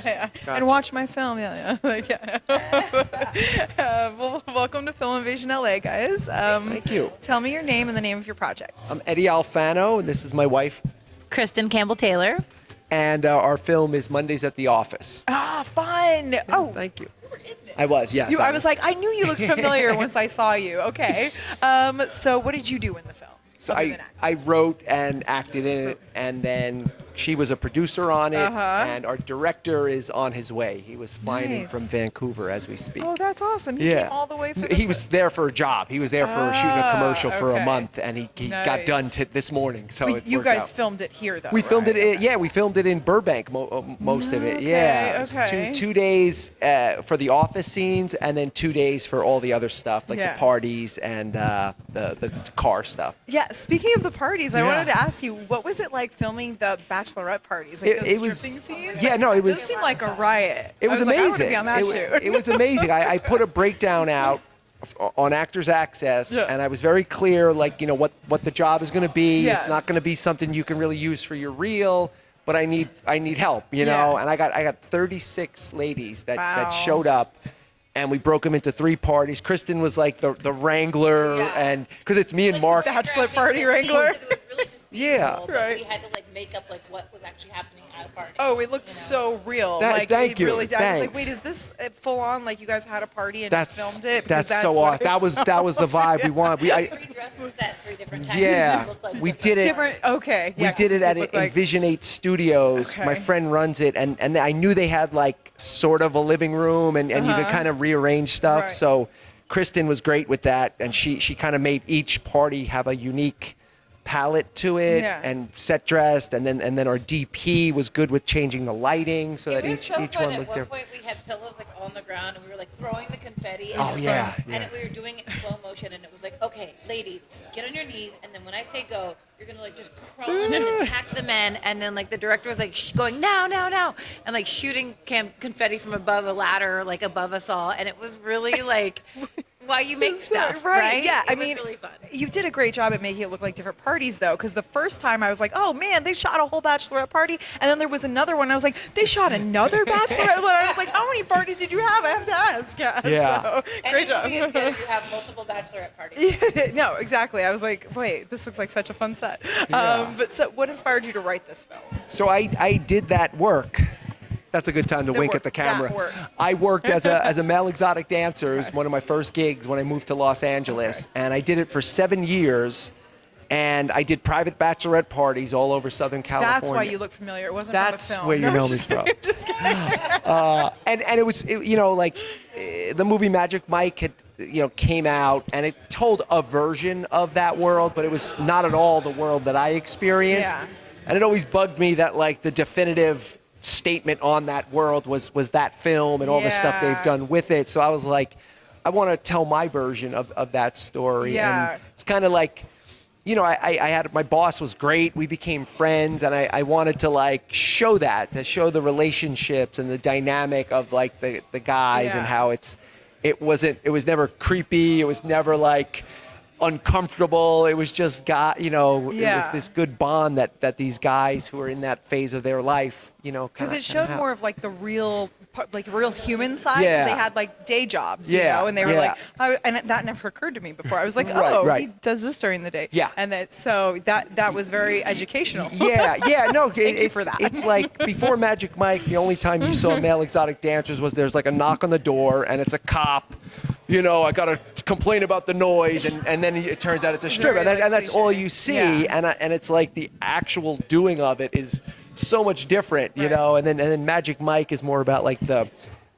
yeah. Gotcha. And watch my film. Yeah, yeah. Like, yeah. Well, welcome to Film Invasion LA, guys. Thank you. Tell me your name and the name of your project. I'm Eddie Alfano, and this is my wife. Kristen Campbell-Taylor. And our film is Mondays at the Office. Ah, fun. Oh, Thank you. I was, yes. I was like, I knew you looked familiar once I saw you. Okay. So what did you do in the film? So other than act? I wrote and acted in it, and then she was a producer on it, and our director is on his way. He was flying in Nice. from Vancouver as we speak. Oh, that's awesome. He Yeah. came all the way for He was there for a job. He was there for shooting a commercial for okay. a month, and he got done this morning. So But it you worked guys out. filmed it here, though. We filmed right? it. Yeah, we filmed it in Burbank. Most of it. Okay, Yeah. It was okay. two days for the office scenes, and then 2 days for all the other stuff, like Yeah. the parties and the car stuff. Yeah, speaking of the parties, I Yeah. wanted to ask you, what was it like filming the bachelorette parties? Like It- those it was- stripping scenes? yeah, no, it was- Those seemed like a riot. It was I like, I wanna amazing. be on that shoot. It was amazing. I put a breakdown out on Actors Access, Yeah. and I was very clear, like, what the job is going to be. Yeah. It's not going to be something you can really use for your reel, but I need help, you know. Yeah. And I got 36 ladies that Wow. showed up. And we broke them into 3 parties. Kristen was like the wrangler, Yeah. and because it's me and Mark. Bachelor party wrangler. It was really just Yeah. visual, but Right. we had to like make up like what was actually happening at a party. Oh, it looked you know? so real. That- like thank it you. really did. I was like, Thanks. wait, is this full on? Like you guys had a party and That's just filmed it? Because that's so what awesome. it That was the vibe we wanted. 3 dresses at 3 different times. Yeah. It looked like We different did it- different. Okay. We Yeah, did 'cause it at look like- Envision 8 Studios. Okay. My friend runs it, and I knew they had like sort of a living room, and you could kind of rearrange stuff. Right. So Kristen was great with that, and she kind of made each party have a unique palette to it, Yeah. and set dressed, and then our DP was good with changing the lighting so that It was each so each fun. one At looked one different. point, we had pillows like on the ground, and we were like throwing the confetti. Oh, And yeah, And yeah. we were doing it in slow motion, and it was like, okay, ladies, get on your knees, and then when I say go, you're gonna like just crawl in and attack the men, and then like the director was like going now, and like shooting confetti from above a ladder, like above us all, and it was really like. Why you make stuff, right? Yeah, It I was mean, really fun. you did a great job at making it look like different parties, though, because the first time I was like, oh man, they shot a whole bachelorette party, and then there was another one. I was like, they shot another bachelorette. And I was like, how many parties did you have? I have to ask. Yeah. So, great job. Anything is good if you have multiple bachelorette parties. No, exactly. I was like, wait, this looks like such a fun set. Yeah. But so, what inspired you to write this film? So I did that work. That's a good time to wink work, at the that camera. work. I worked as a male exotic dancer. It was one of my first gigs when I moved to Los Angeles, and I did it for 7 years. And I did private bachelorette parties all over Southern California. That's why you look familiar. It wasn't That's from the film. where you No, know me just from. kidding, just kidding. And it was like the movie Magic Mike had came out, and it told a version of that world, but it was not at all the world that I experienced. Yeah. And it always bugged me that like the definitive statement on that world was that film and all the stuff Yeah. they've done with it. So I was like, I want to tell my version of that story. Yeah. And it's kind of like, I had, my boss was great. We became friends, and I wanted to like show to show the relationships and the dynamic of like the guys, and Yeah. how it was never creepy. It was never like uncomfortable. It was just it was Yeah. this good bond that these guys who are in that phase of their life, Because it showed more of like the real, real human side. 'cause Yeah. They had like day jobs, Yeah, and they were yeah. like, and that never occurred to me before. I was like, Right, oh, right. he does this during the day. Yeah. And that was very educational. Yeah, no, Thank you it's, for that. it's like before Magic Mike, the only time you saw male exotic dancers was there's like a knock on the door and it's a cop. I got to complain about the noise, and then it turns out it's a stripper, Very, and like, that's all cliche. you see, Yeah. and it's like the actual doing of it is so much different, Right. and then Magic Mike is more about like the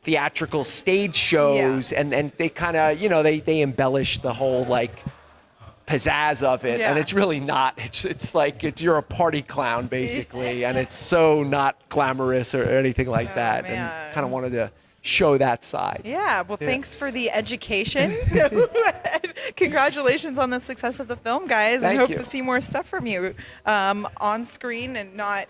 theatrical stage shows, and they kind of they embellish the whole like pizzazz of it, and Yeah. it's really not. It's like you're a party clown basically, and it's so not glamorous or anything like Oh, that, man. and kind of wanted to show that side. Yeah, well, Yeah. thanks for the education. Congratulations on the success of the film, guys. Thank I hope you. to see more stuff from you on screen and not,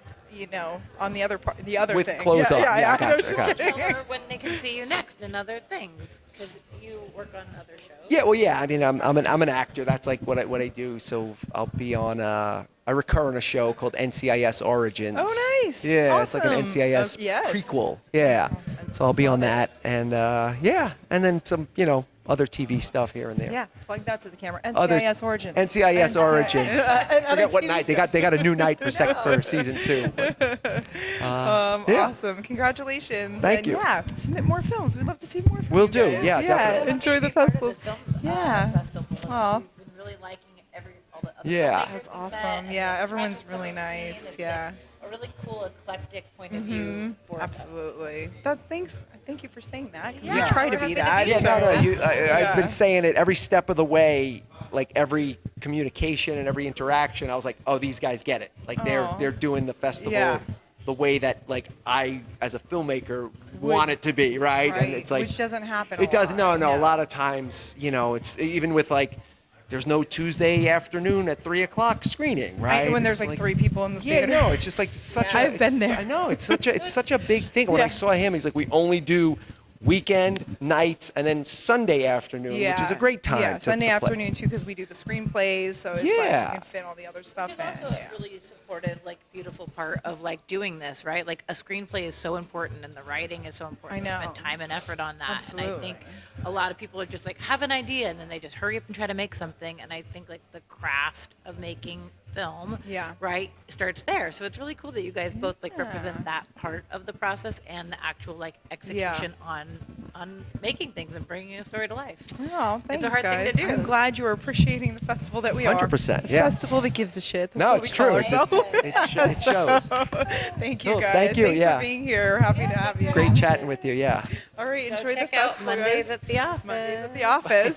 on the other part, the other With thing. clothes on. Yeah, I I know, gotcha, just I gotcha. kidding. Tell her when they can see you next and other things. because you work on other shows. Yeah, well, yeah. I mean, I'm an actor. That's like what I do. So I'll be on. I recur on a show called NCIS Origins. Oh, nice. Yeah, it's like an Awesome. NCIS Yes. prequel. Yeah. So I'll be on that, and yeah, and then some, other TV stuff here and there. Yeah, plug that to the camera. Other- NCIS Origins. NCIS Origins. and other Forget what TV night they got a new night for season 2. Yeah. Awesome. Congratulations. Thank and you. Yeah, submit more films. We'd love to see more from Will you do. guys. Yeah, definitely. Enjoy the Be part of festivals. this film, Yeah. festival. Aw. We've been really liking all the other Yeah. filmmakers That's we met, awesome. and Yeah, the everyone's friends really from the scene. nice. It's Yeah. like a really cool, eclectic point of view for a Absolutely. Thank you for saying that, because Yeah, we try to we're be happy to that. be Yeah, here. no. I've Yeah. been saying it every step of the way, like every communication and every interaction. I was like, oh, these guys get it. Like Aw. they're doing the festival Yeah. the way that like I, as a filmmaker, want it to be, right? And it's like which doesn't happen. it doesn't. No, Yeah. a lot of times, it's even with like. There's no Tuesday afternoon at 3:00 screening, right? When there's It's like 3 people in the Yeah, theater. no, it's just like such a. I've been it's- there. I know it's such a big thing. When I Yeah. saw him, he's like, we only do weekend nights and then Sunday afternoon, which is a great time. Yeah, to Sunday play. afternoon too, because we do the screenplays, so it's like Yeah. you can fit all the other stuff Which in. is also Yeah. a really supportive, beautiful part of doing this, right? Like a screenplay is so important, and the writing is so important. I know. To spend time and effort on that, and I Absolutely. think a lot of people are just have an idea, and then they just hurry up and try to make something. And I think the craft of making film, Yeah. right, starts there. So it's really cool that you guys both represent that part of the process and the actual execution on making things and bringing a story to life. Oh, thanks, a hard thing guys. to do. I'm glad you are appreciating the festival that we are. 100%, The yeah. festival that gives a shit. That's No, what it's we call true. ourselves. It shows. Thank you, Cool. guys. Thank you, Thanks yeah. for being here. We're happy to have you. Great chatting with you. Yeah. All right, Go enjoy the check out festival, Mondays guys. at the office. Mondays at the office.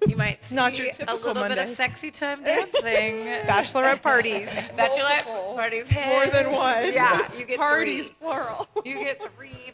You might see Not your a typical little bit Monday. of sexy time dancing. Bachelorette parties. Bachelorette Multiple. parties. More than one. Yeah, you get Parties, three. plural. You get 3.